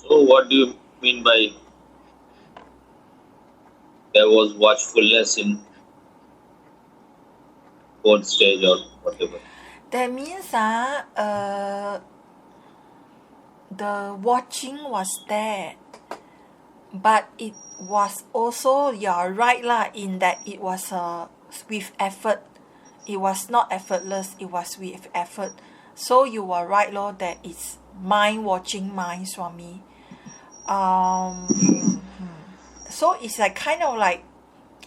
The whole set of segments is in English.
So, what do you mean by there was watchfulness in fourth stage or whatever? That means the watching was there, but it was also, you're right lah, in that it was with effort. It was not effortless, it was with effort. So you were right lor, that it's mind watching mind, Swami. So it's like kind of like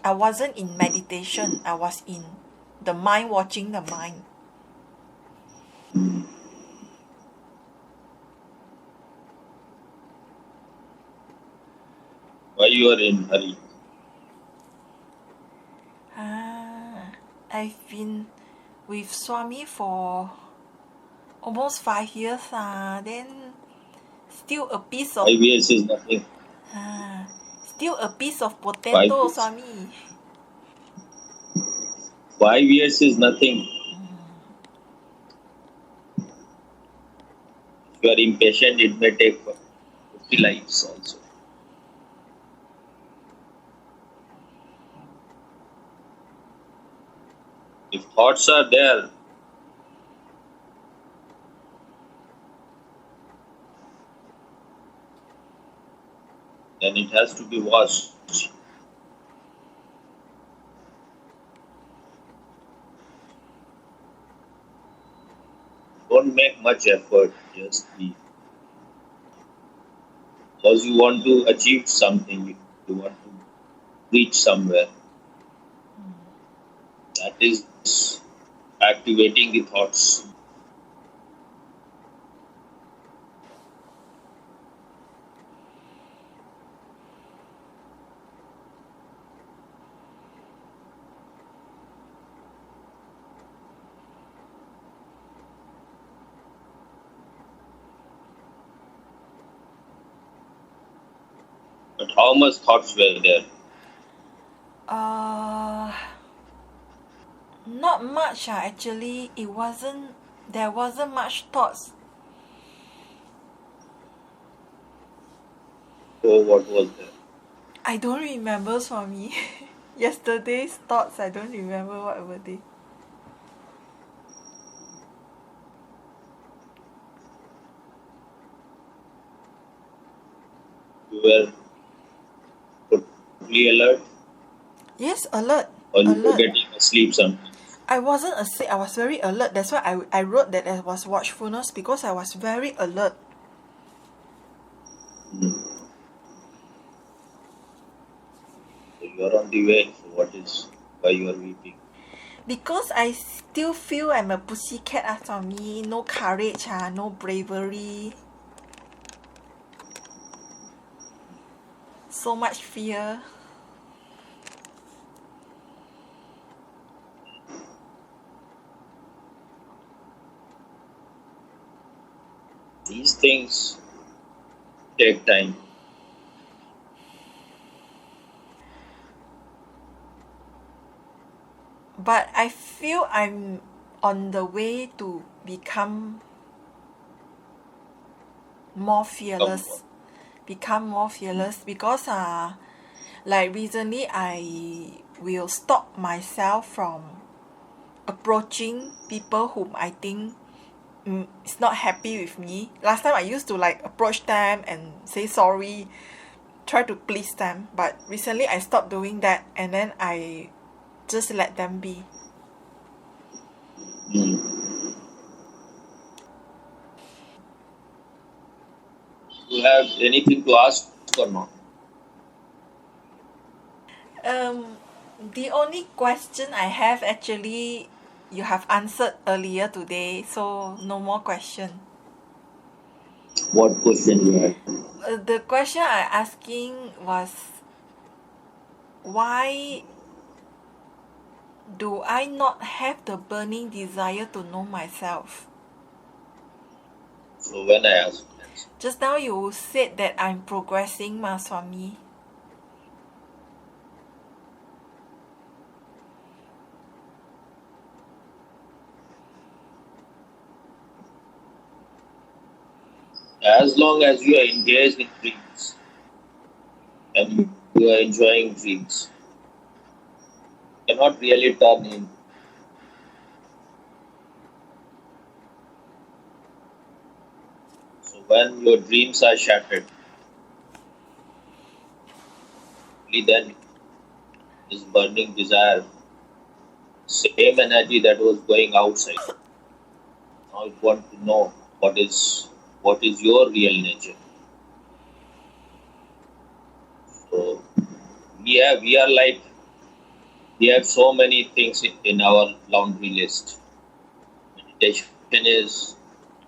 I wasn't in meditation, I was in the mind watching the mind. Why you are in hurry? I've been with Swami for almost 5 years, then still a piece of 5 years is nothing. still a piece of 5 potato, years. Swami. 5 years is nothing. If you are impatient, it may take 50 lives also. If thoughts are there, then it has to be watched. Don't make much effort, just be. Because you want to achieve something, you want to reach somewhere. That is activating the thoughts. But how much thoughts were there? Uh, Not much, actually. There wasn't much thoughts. So what was there? I don't remember, Swami. Yesterday's thoughts, I don't remember what were they. You were totally alert, Yes, alert. or you were Alert. getting asleep sometimes. I wasn't asleep, I was very alert. That's why I wrote that there was watchfulness, because I was very alert. So you are on the way. So what is why you are weeping? Because I still feel I'm a pussycat, Swami. No courage, no bravery. So much fear. These things take time. But I feel I'm on the way to become more Come fearless. Become more fearless, because like recently I will stop myself from approaching people whom I think is not happy with me. Last time I used to like approach them and say sorry, try to please them, but recently I stopped doing that, and then I just let them be. You have anything to ask or not? The only question I have, actually, you have answered earlier today, so no more question. What question you have? The question I asking was, why do I not have the burning desire to know myself? So when I ask, Just now you said that I'm progressing, Swami. As long as you are engaged in dreams and you are enjoying dreams, you cannot really turn in. So when your dreams are shattered, only then is burning desire, same energy that was going outside. Now you want to know what is your real nature. So we are like we have so many things in our laundry list. Meditation is,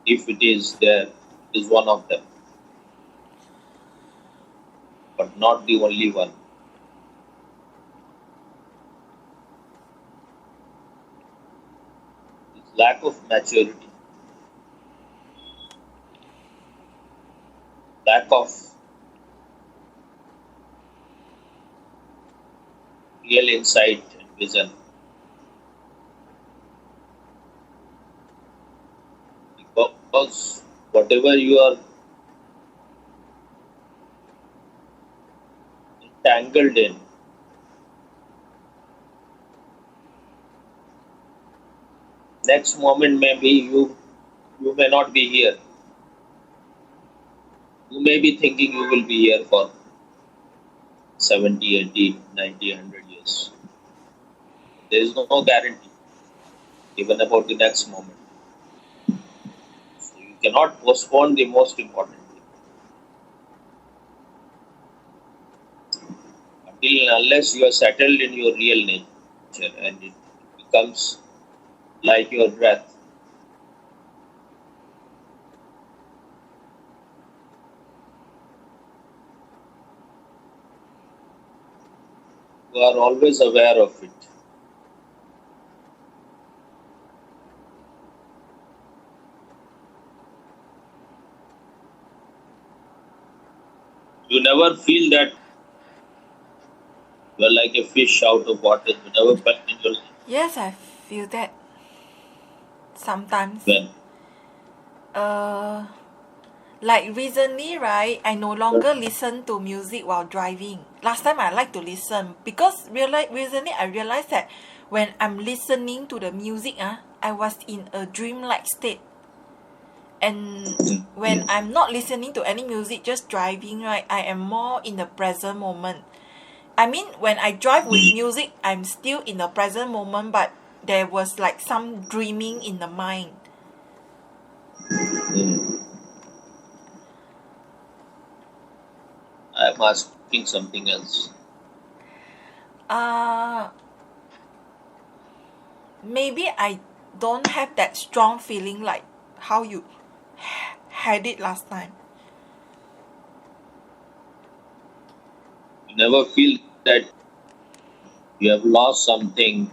if it is there, is one of them, but not the only one. It's lack of maturity, lack of real insight and vision. Because whatever you are entangled in, next moment maybe you may not be here. You may be thinking you will be here for 70, 80, 90, 100 years. There is no guarantee even about the next moment. So you cannot postpone the most important thing until and unless you are settled in your real nature and it becomes like your breath. You are always aware of it. You never feel that you are like a fish out of water. You never felt in your life Yes, I feel that sometimes. when Uh, like recently, right? I no longer listen to music while driving. Last time I like to listen because recently I realized that when I'm listening to the music, I was in a dreamlike state. And when I'm not listening to any music, just driving, right, I am more in the present moment. I mean, when I drive with music, I'm still in the present moment, but there was like some dreaming in the mind. mm, I am asking something else. Uh, Maybe I don't have that strong feeling like how you had it last time. You never feel that you have lost something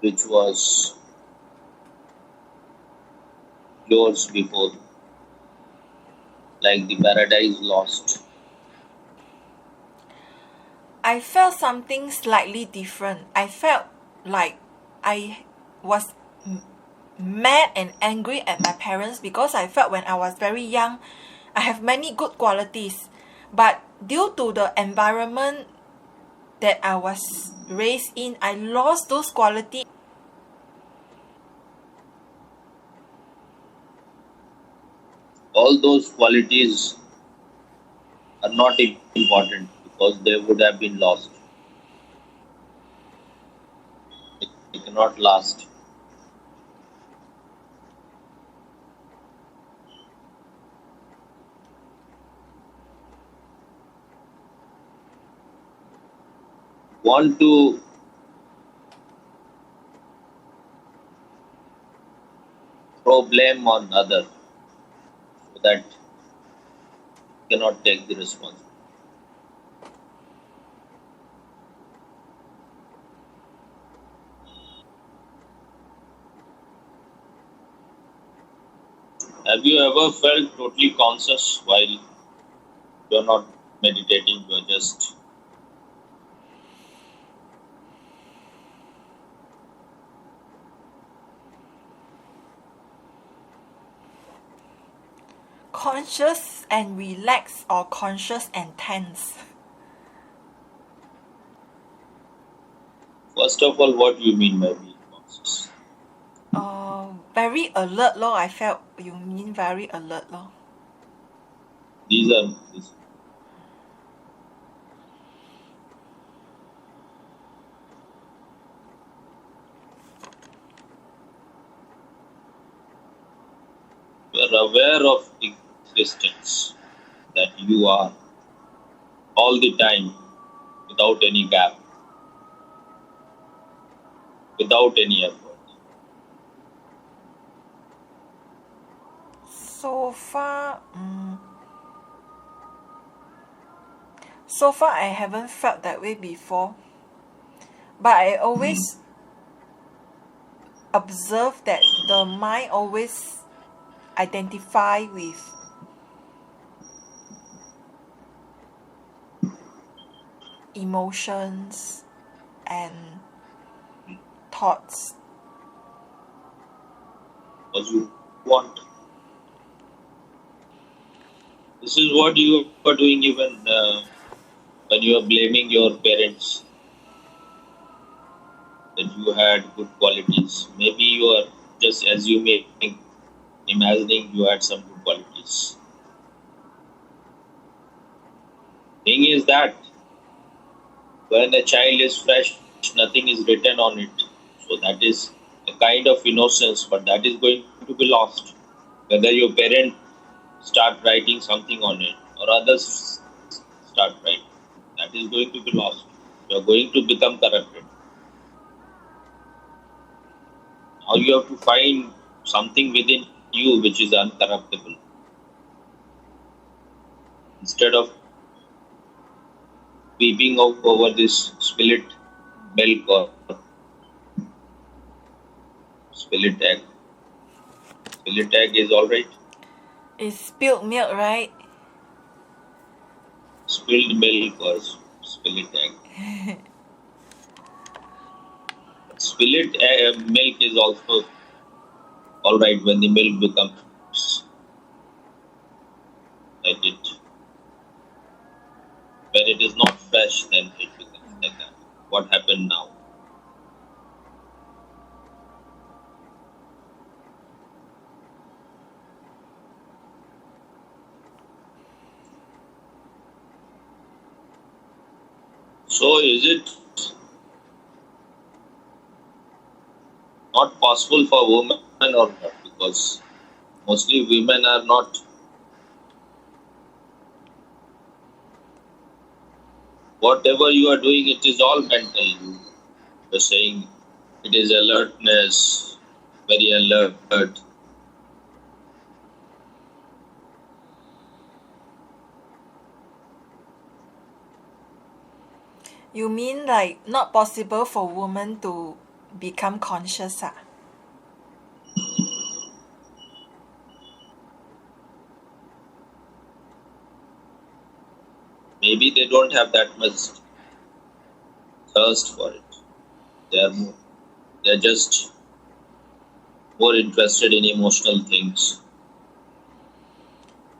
which was yours before, like the paradise lost. I felt something slightly different. I felt like I was mad and angry at my parents because I felt when I was very young, I have many good qualities. But due to the environment that I was raised in, I lost those qualities. All those qualities are not important because they would have been lost. They cannot last. Want to throw blame on other so that you cannot take the responsibility. Have you ever felt totally conscious while you're not meditating? You're just Conscious and relaxed or conscious and tense? First of all, what do you mean by being conscious? Very alert lor. I felt you mean very alert lor. These are this, you are aware of existence, that you are all the time without any gap, without any effort. So far I haven't felt that way before. But I always observe that the mind always identify with emotions and thoughts. Because you want. This is what you are doing even when you are blaming your parents that you had good qualities. Maybe you are just assuming, imagining you had some good qualities. Thing is that when a child is fresh, nothing is written on it. So that is a kind of innocence, but that is going to be lost. Whether your parent start writing something on it or others start writing, that is going to be lost. You are going to become corrupted. Now you have to find something within you which is uncorruptible. Instead of weeping over this spilled milk or spilled egg. Spilled egg is alright. It's spilled milk, right? Spilled milk or spilled egg. Spilled milk is also alright when the milk becomes like it. When it is not fresh, then it becomes like that. What happened now? So is it not possible for women or not? Because mostly women are not. Whatever you are doing, it is all mental. You are saying it is alertness, very alert. You mean like not possible for women to become conscious? Maybe they don't have that much thirst for it. They are just more interested in emotional things,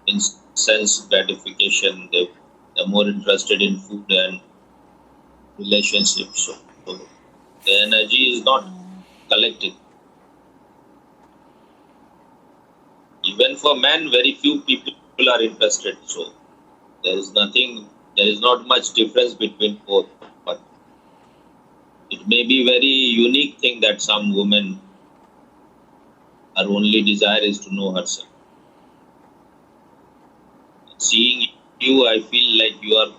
in sense gratification. They're more interested in food and relationships. So the energy is not collected. Even for men, very few people are interested. So there is not much difference between both. But it may be very unique thing that some women, her only desire is to know herself. Seeing you, I feel like you are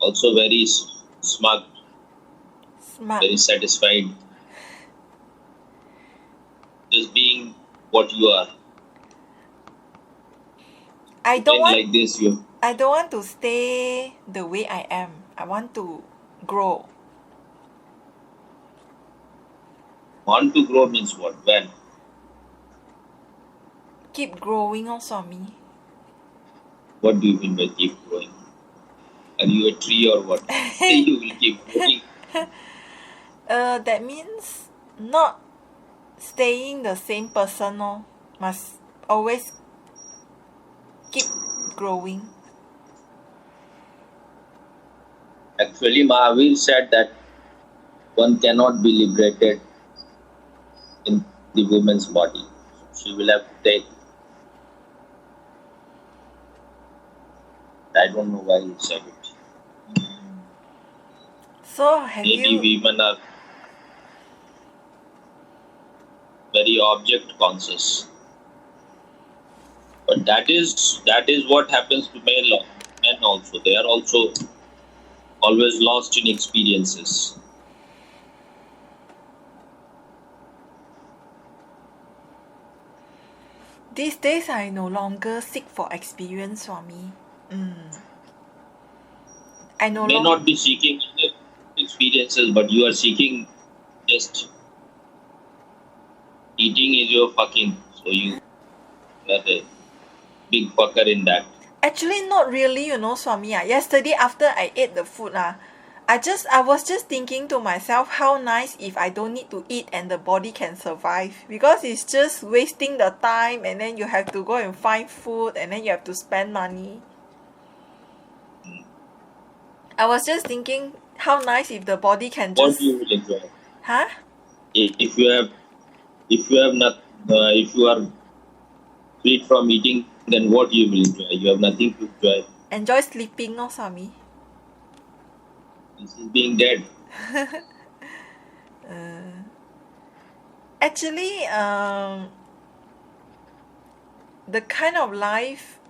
also very smug, very satisfied, just being what you are. I don't want Like this, I don't want to stay the way I am. I want to grow. Want to grow means what? When? Keep growing also me. What do you mean by keep growing? Are you a tree or what? You will keep growing. That means not staying the same person. Must always keep growing. Actually, Mahavir said that one cannot be liberated in the woman's body. She will have to take. I don't know why he said it. So have Maybe you women are very object conscious. But that is what happens to men also. They are also always lost in experiences. these days I no longer seek for experience for me. I no May longer not be seeking experiences, but you are seeking just eating is your fucking. So you are a big fucker in that. actually not really, Swami. Yesterday after I ate the food, I was just thinking to myself how nice if I don't need to eat and the body can survive, because it's just wasting the time and then you have to go and find food and then you have to spend money. I was just thinking how nice if the body can What just you will enjoy? huh? If you have not, if you are free from eating, then what you will enjoy? You have nothing to enjoy. Enjoy sleeping, no, Swami. This is being dead. Actually, the kind of life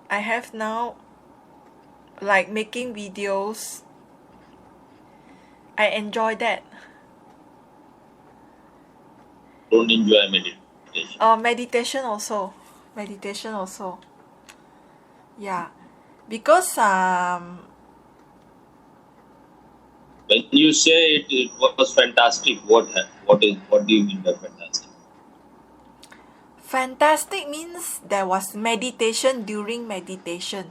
I have now, like making videos, I enjoy that. Don't enjoy meditation. Meditation also. Yeah, because When you say it was fantastic, what do you mean by fantastic? fantastic means there was meditation during meditation.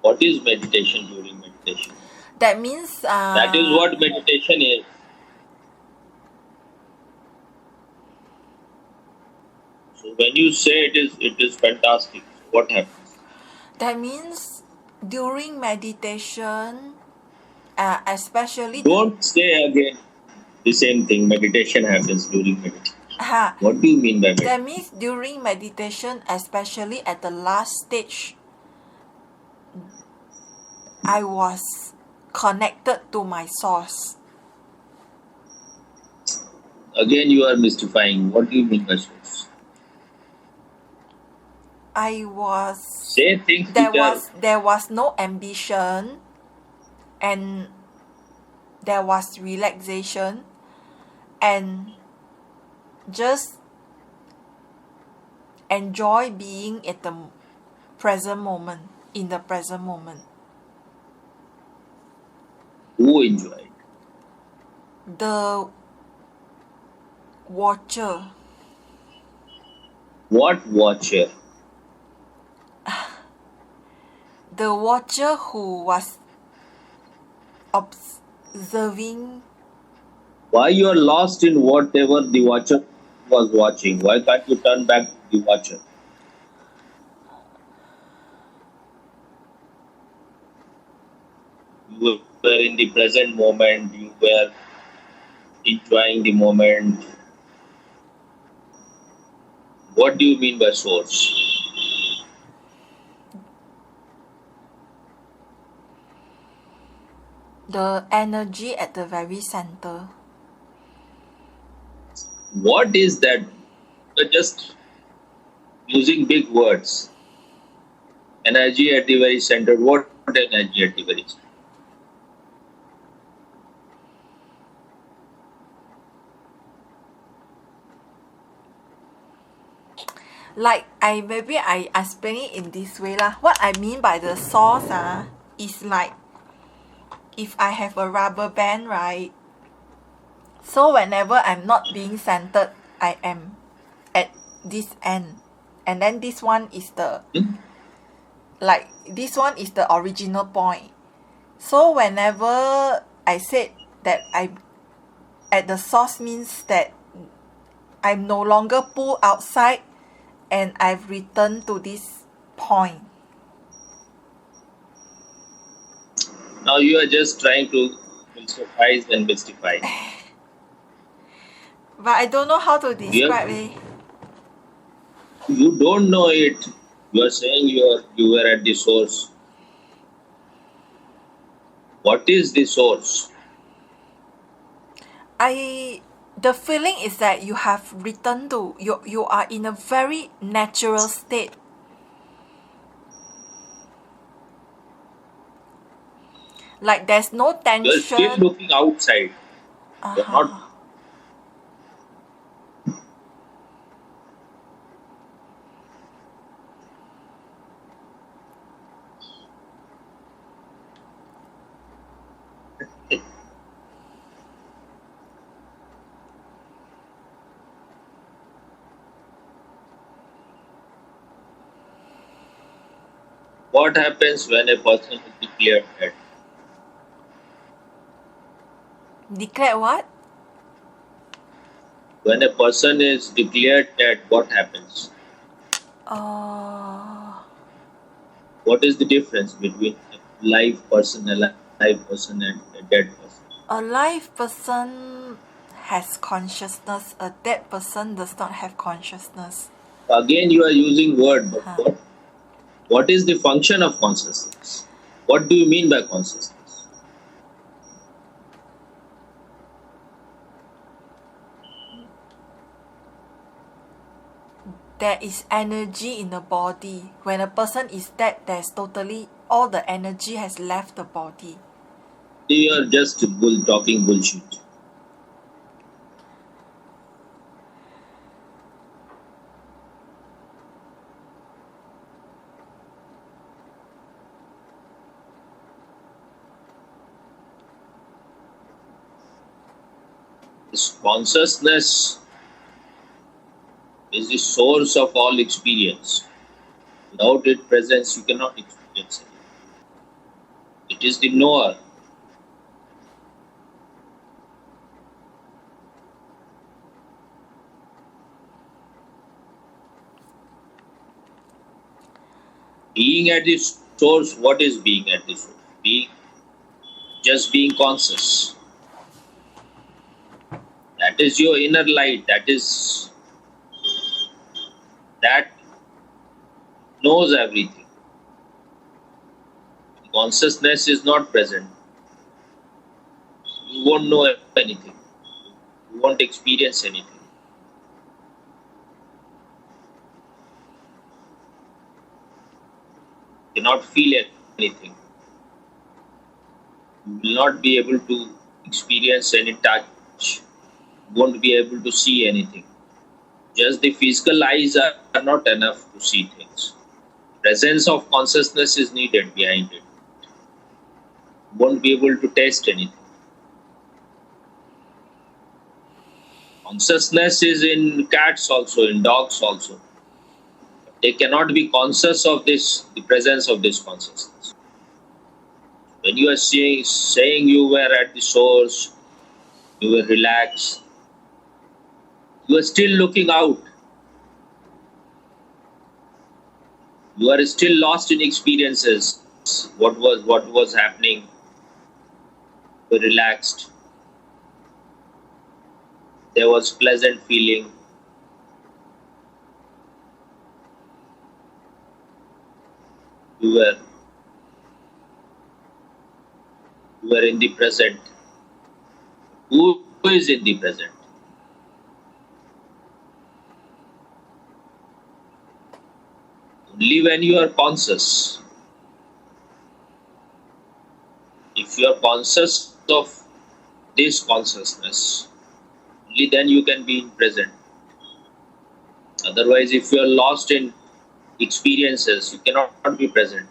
What is meditation during meditation? That means That is what meditation is. So when you say it is fantastic, what happens? that means during meditation, especially Don't say again the same thing. Meditation happens during meditation. the, What do you mean by that meditation? means during meditation, especially at the last stage, I was connected to my source. Again, you are mystifying. What do you mean by source? I was Say things which are. there was no ambition, and there was relaxation, and just enjoy being at the present moment, in the present moment. Who enjoyed? The watcher, What watcher? the watcher who was observing. Why you are lost in whatever the watcher was watching? Why can't you turn back to the watcher? You were in the present moment. You were enjoying the moment. What do you mean by source? The energy at the very center. What is that? You're just using big words. Energy at the very center. What energy at the very center? Like I explain it in this way lah. What I mean by the source is like if I have a rubber band, right? So whenever I'm not being centered, I am at this end. And then this one is the like this one is the original point. So whenever I said that I'm at the source means that I'm no longer pulled outside, and I've returned to this point. Now you are just trying to philosophize and mystify. But I don't know how to You describe have, it. you don't know it. You are saying you were at the source. What is the source? The feeling is that you have returned to you are in a very natural state. Like there's no You are still tension. looking outside. You are not. What happens when a person is declared dead? Declare what? When a person is declared dead, what happens? What is the difference between a live person, and a dead person? A live person has consciousness. A dead person does not have consciousness. Again, you are using word, but what is the function of consciousness? What do you mean by consciousness? There is energy in the body. When a person is dead, there's totally all the energy has left the body. You are just talking bullshit. This consciousness is the source of all experience. Without its presence, you cannot experience it. It is the knower. Being at the source, what is being at the source? Just being conscious. That is your inner light. That knows everything. Consciousness is not present. You won't know anything. You won't experience anything. You cannot feel anything. You will not be able to experience any touch. You won't be able to see anything. Just the physical eyes are not enough to see things. Presence of consciousness is needed behind it. You won't be able to taste anything. Consciousness is in cats also, in dogs also. They cannot be conscious of this, the presence of this consciousness. When you are saying you were at the source, you were relaxed, you are still looking out. You are still lost in experiences. What was happening? You were relaxed. There was pleasant feeling. You were in the present. Who is in the present? Only when you are conscious. If you are conscious of this consciousness, only then you can be in present. Otherwise, if you are lost in experiences, you cannot be present.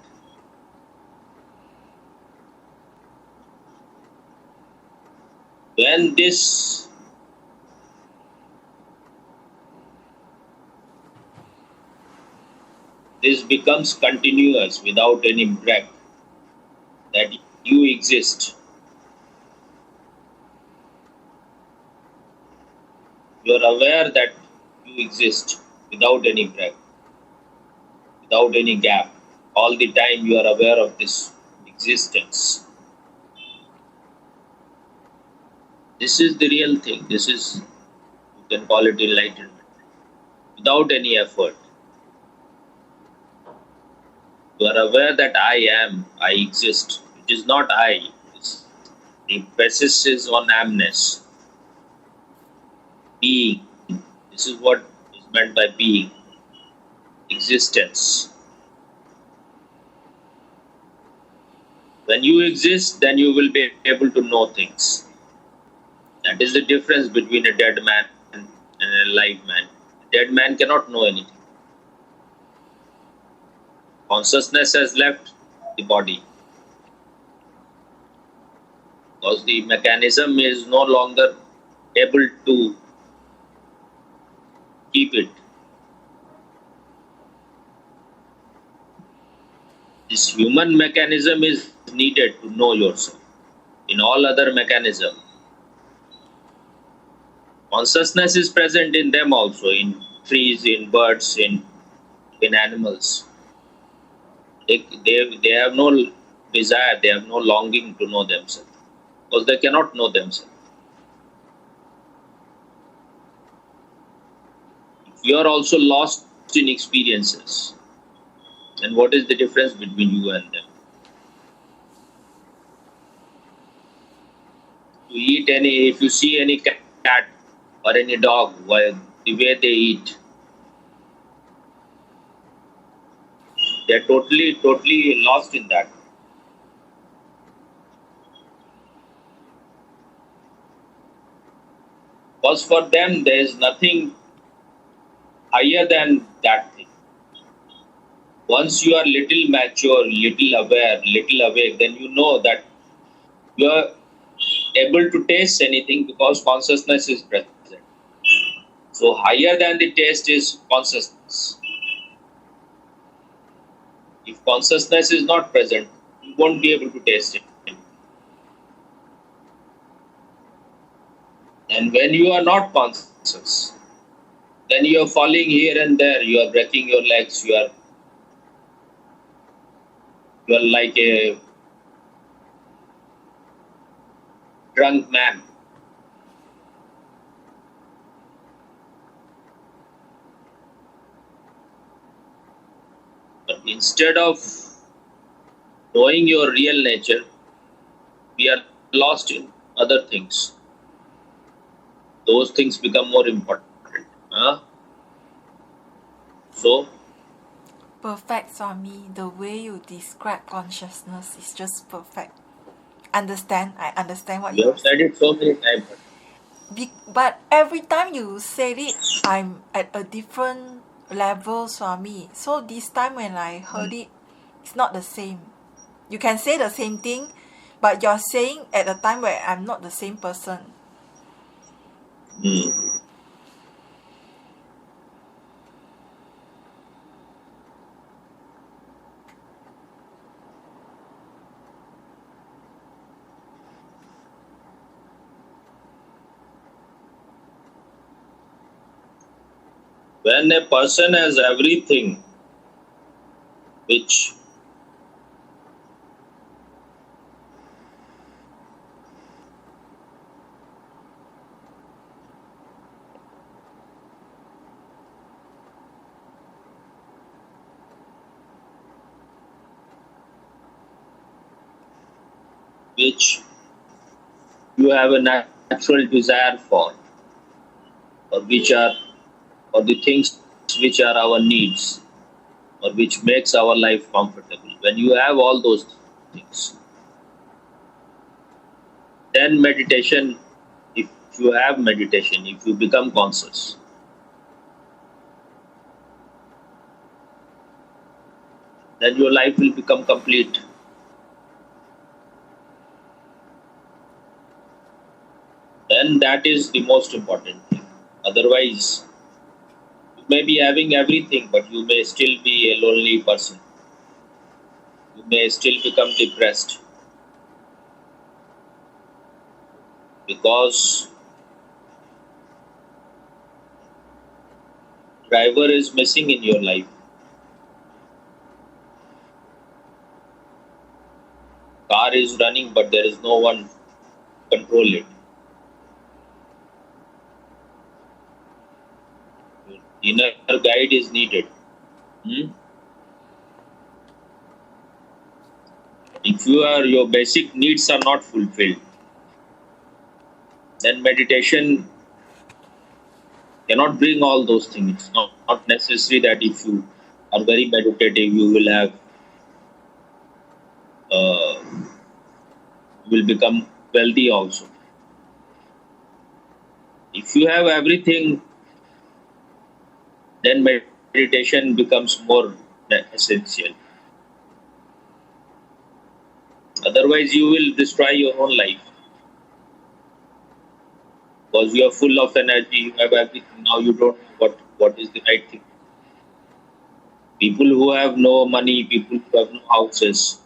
When this becomes continuous without any break, that you exist, you are aware that you exist without any break. without any gap. All the time you are aware of this existence. This is the real thing. This is, you can call it enlightenment. Without any effort. You are aware that I am, I exist. It is not I. The emphasis is on amness. Being. This is what is meant by being. Existence. When you exist, then you will be able to know things. That is the difference between a dead man and a alive man. A dead man cannot know anything. Consciousness has left the body because the mechanism is no longer able to keep it. This human mechanism is needed to know yourself. In all other mechanism, consciousness is present in them also, in trees, in birds, in animals. They have no desire, they have no longing to know themselves because they cannot know themselves. If you are also lost in experiences, then what is the difference between you and them? If you see any cat or any dog, the way they eat, they're totally lost in that. Because for them, there is nothing higher than that thing. Once you are little mature, little aware, little awake, then you know that you are able to taste anything because consciousness is present. So higher than the taste is consciousness. If consciousness is not present, you won't be able to taste it. And when you are not conscious, then you are falling here and there, you are breaking your legs, you are like a drunk man. But instead of knowing your real nature, we are lost in other things. Those things become more important. So, Perfect, Swami. The way you describe consciousness is just perfect. I understand what you have said it so many times. But every time you said it, I'm at a different level, Swami. So this time when I heard it, it's not the same. You can say the same thing, but you're saying at a time where I'm not the same person. When a person has everything which you have a natural desire for, or the things which are our needs, or which makes our life comfortable. When you have all those things, then meditation, if you have meditation, if you become conscious, then your life will become complete. Then that is the most important thing. Otherwise, you may be having everything, but you may still be a lonely person. You may still become depressed because driver is missing in your life. is running, but there is no one control it. Inner guide is needed. Hmm? If your basic needs are not fulfilled, then meditation cannot bring all those things. It's not necessary that if you are very meditative, you will have you will become wealthy also. If you have everything, then meditation becomes more essential. Otherwise, you will destroy your own life because you are full of energy. You have everything. Now you don't know what is the right thing. People who have no money, people who have no houses,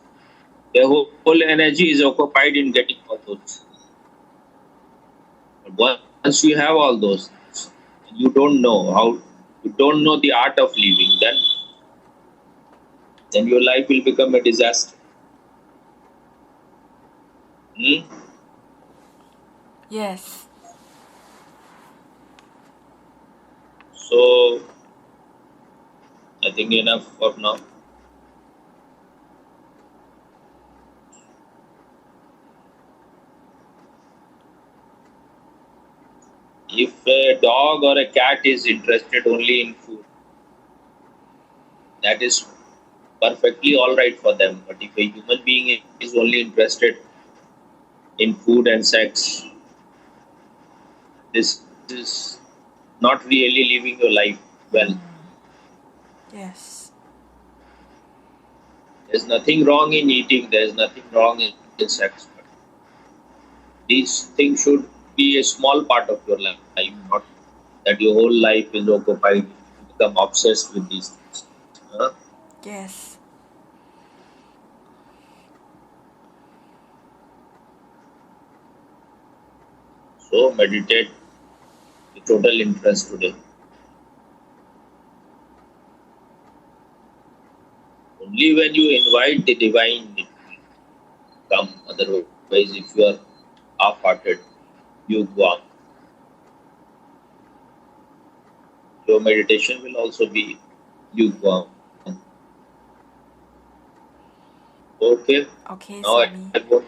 their whole energy is occupied in getting all those. But once you have all those things, you don't know you don't know the art of living, then your life will become a disaster. Hmm? Yes. So I think enough for now. If a dog or a cat is interested only in food, that is perfectly all right for them. But if a human being is only interested in food and sex, this is not really living your life well. Yes. There's nothing wrong in eating, there's nothing wrong in sex. But these things should be a small part of your life, not that your whole life is occupied, you become obsessed with these things. Huh? Yes. So meditate with total interest today. Only when you invite the divine it will come. Otherwise, if you are half-hearted, you go on. Your meditation will also be you go on. Okay. Okay, Now I Swami. won't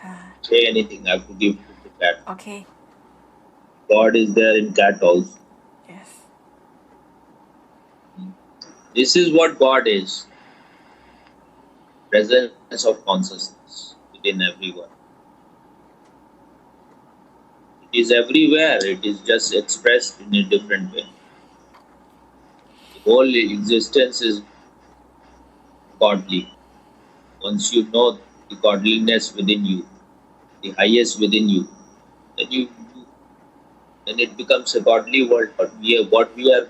Ha. say anything. I have to give to the cat. Okay. God is there in cat also. Yes. This is what God is. Presence of consciousness within everyone. It is everywhere. It is just expressed in a different way. The whole existence is godly. Once you know the godliness within you, the highest within you, then it becomes a godly world. But what we are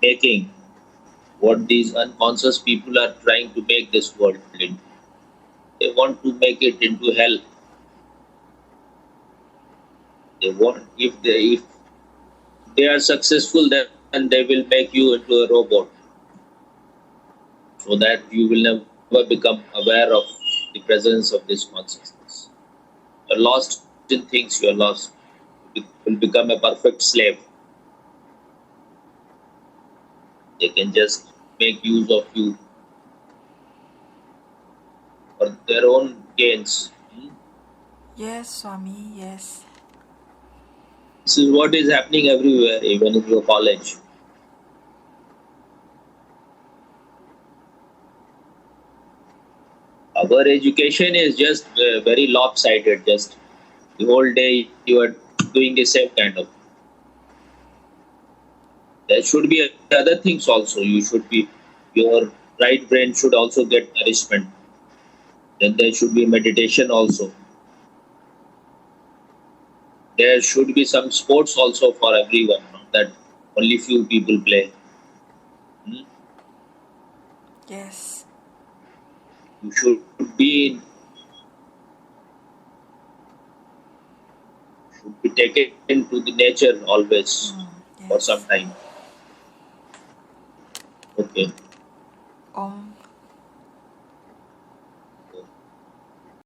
making, what these unconscious people are trying to make this world into. They want to make it into hell. They want if they are successful, then they will make you into a robot, so that you will never become aware of the presence of this consciousness. You're lost in things. You're lost. You will become a perfect slave. They can just make use of you for their own gains. Yes, Swami. Yes. This is what is happening everywhere, even in your college. Our education is just very lopsided. Just the whole day you are doing the same kind of. There should be other things also. Your right brain should also get nourishment. Then there should be meditation also. There should be some sports also for everyone, not that only few people play. Yes. You should be taken to the nature always for Yes. some time. Okay. Om